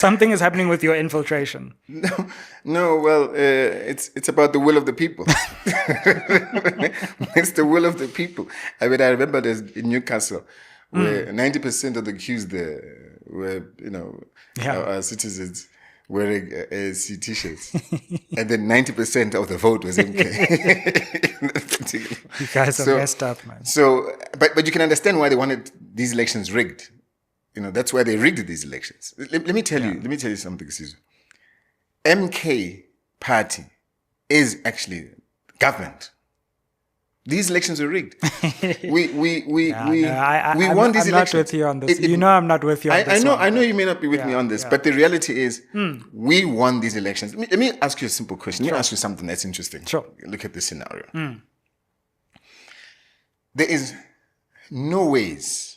Something is happening with your infiltration. Well, it's about the will of the people. It's the will of the people. I mean, I remember there's in Newcastle where 90% of the queues there were, our citizens wearing ANC t-shirts, and then 90% of the vote was MK. You guys are messed up, man. So, but you can understand why they wanted these elections rigged. That's why they rigged these elections. Let me tell you something, Sizu. MK party is actually government. These elections were rigged. We won these elections. I'm not with you on this. I'm not with you on this. I know you may not be with me on this, but the reality is we won these elections. Let me ask you a simple question. Let me ask you something that's interesting. Sure. Look at this scenario. There is no ways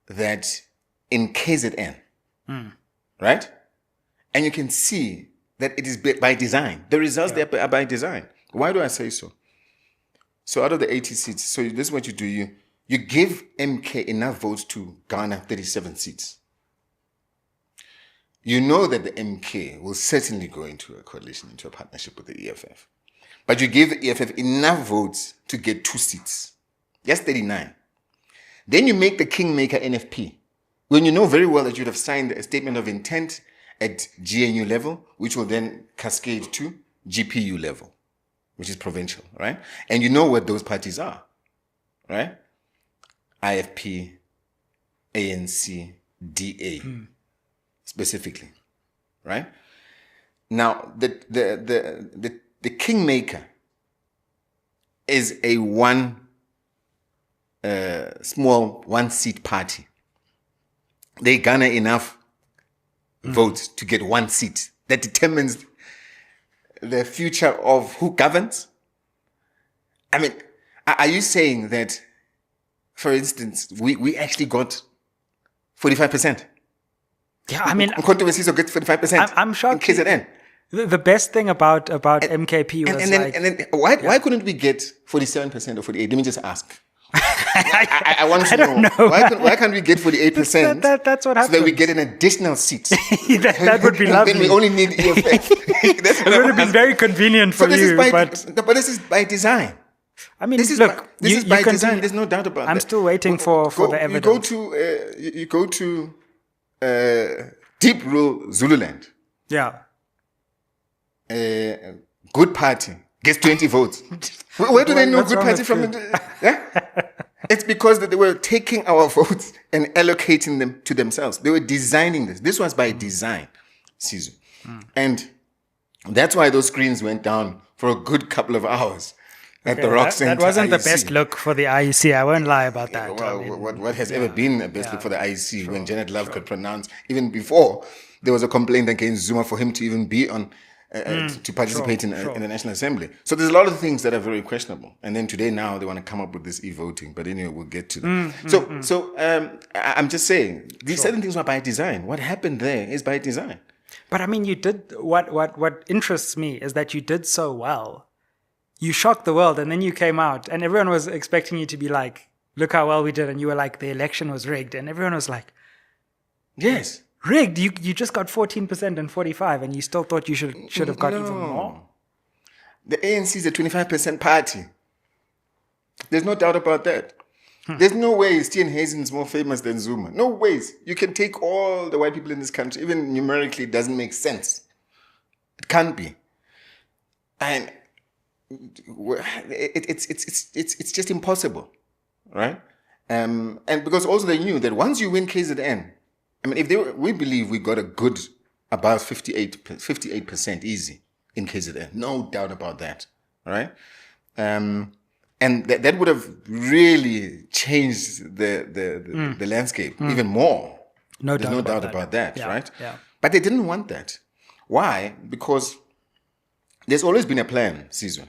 that in KZN, right? And you can see that it is by design. The results there are by design. Why do I say so? So out of the 80 seats, so this is what you do. You give MK enough votes to garner 37 seats. You know that the MK will certainly go into a coalition, into a partnership with the EFF. But you give the EFF enough votes to get 2 seats. That's 39. Then you make the kingmaker NFP. When you know very well that you'd have signed a statement of intent at GNU level, which will then cascade to GPU level, which is provincial, right? And you know what those parties are, right? IFP, ANC, DA, specifically, right? Now, the kingmaker is a small one-seat party. They garner enough votes to get 1 seat. That determines the future of who governs. I mean, are you saying that, for instance, we actually got 45%? Yeah, I mean, Controversies get 45%. I'm shocked. In KZN. The best thing about MKP was and then why couldn't we get 47% or 48%? Let me just ask. I want to know. Why can't we get 48%? That's what happens. So that we get an additional seat. that would be lovely. Then we only need EFF. It would have been very convenient for you. But this is by design. I mean, this is by design. There's no doubt about that. I'm still waiting for the evidence. You go to deep rural Zululand. Yeah. Good party gets 20 votes. Where do they know good party from? It's because that they were taking our votes and allocating them to themselves. They were designing this. This was by design, Sizu. And that's why those screens went down for a good couple of hours at the Rock Center. That wasn't IEC. the best look for the IEC. I won't lie about that. Well, what has ever been a best look for the IEC when Janet Love could pronounce, even before there was a complaint against Zuma for him to even be on to participate in the National Assembly. So there's a lot of things that are very questionable. And then today now they want to come up with this e-voting. But anyway, we'll get to that. So I'm just saying, these certain things were by design. What happened there is by design. But I mean, you did, what interests me is that you did so well. You shocked the world and then you came out and everyone was expecting you to be like, look how well we did. And you were like, the election was rigged. And everyone was like, yes. Rigged? You just got 14% and 45% and you still thought you should have got even more? The ANC is a 25% party. There's no doubt about that. There's no way Stephen Hazen is more famous than Zuma. No ways. You can take all the white people in this country, even numerically, it doesn't make sense. It can't be. And it's just impossible, right? And because also they knew that once you win KZN, I mean, we believe we got a good about 58% easy in KZN. No doubt about that, right? And that would have really changed the landscape even more. There's no doubt about that, right? Yeah. But they didn't want that. Why? Because there's always been a plan, Sizwe.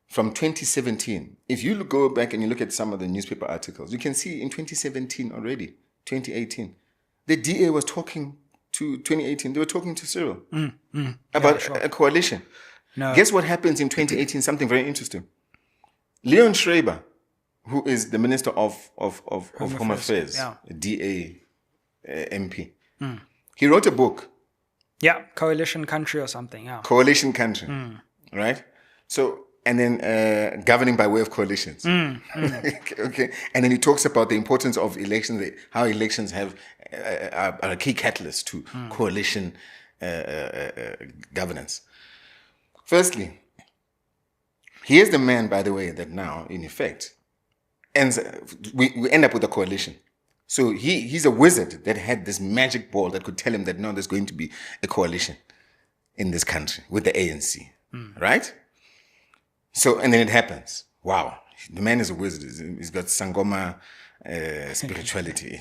From 2017, if you go back and you look at some of the newspaper articles, you can see in 2017 already, 2018, the DA was talking to 2018. They were talking to Cyril about a coalition. No. Guess what happens in 2018? Something very interesting. Leon Schreiber, who is the Minister of Home Affairs, DA MP, he wrote a book Yeah, coalition country or something. Yeah. Coalition country, right? So, and then governing by way of coalitions. Okay. And then he talks about the importance of elections, how elections are a key catalyst to coalition governance. Firstly, here's the man, by the way, that now, in effect, we end up with a coalition. So he's a wizard that had this magic ball that could tell him that, no, there's going to be a coalition in this country with the ANC, right? So, and then it happens. Wow. The man is a wizard. He's got Sangoma spirituality.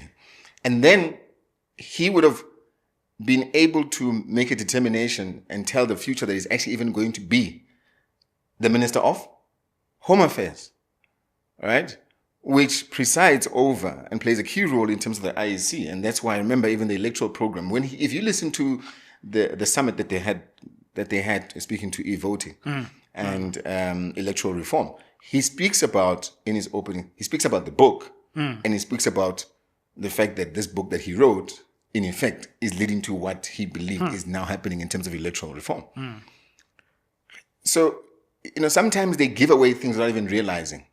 And then he would have been able to make a determination and tell the future that he's actually even going to be the Minister of Home Affairs, right? Which presides over and plays a key role in terms of the IEC. And that's why I remember even the electoral program. If you listen to the summit that they had speaking to e-voting and electoral reform, he speaks about, in his opening, he speaks about the book and he speaks about the fact that this book that he wrote, in effect, is leading to what he believed is now happening in terms of electoral reform. So, sometimes they give away things without even realizing